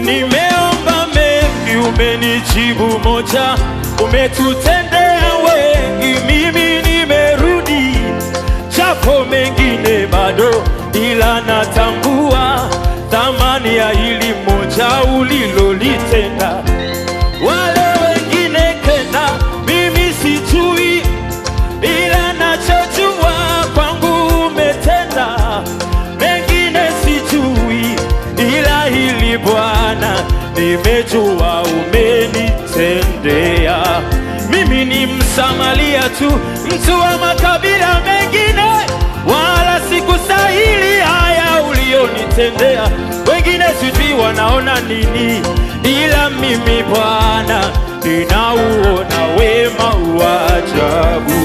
Nimeomba mengi, umenijibu moja. Umetutendea wengi, mimi nimerudi, japo mengine bado, ila natambua thamani ya hili moja ulilolitenda. Wale wengine tena mimi sijui, ila nachojua kwangu umetenda. Mengine sijui, ila hili Bwana nimejua umenitendea. Mimi ni Msamaria tu, mtu wa makabila mengine, wala sikustahili haya ulionitendea. Wengine sijui wanaona nini, ila mimi Bwana ninauona wema wa ajabu.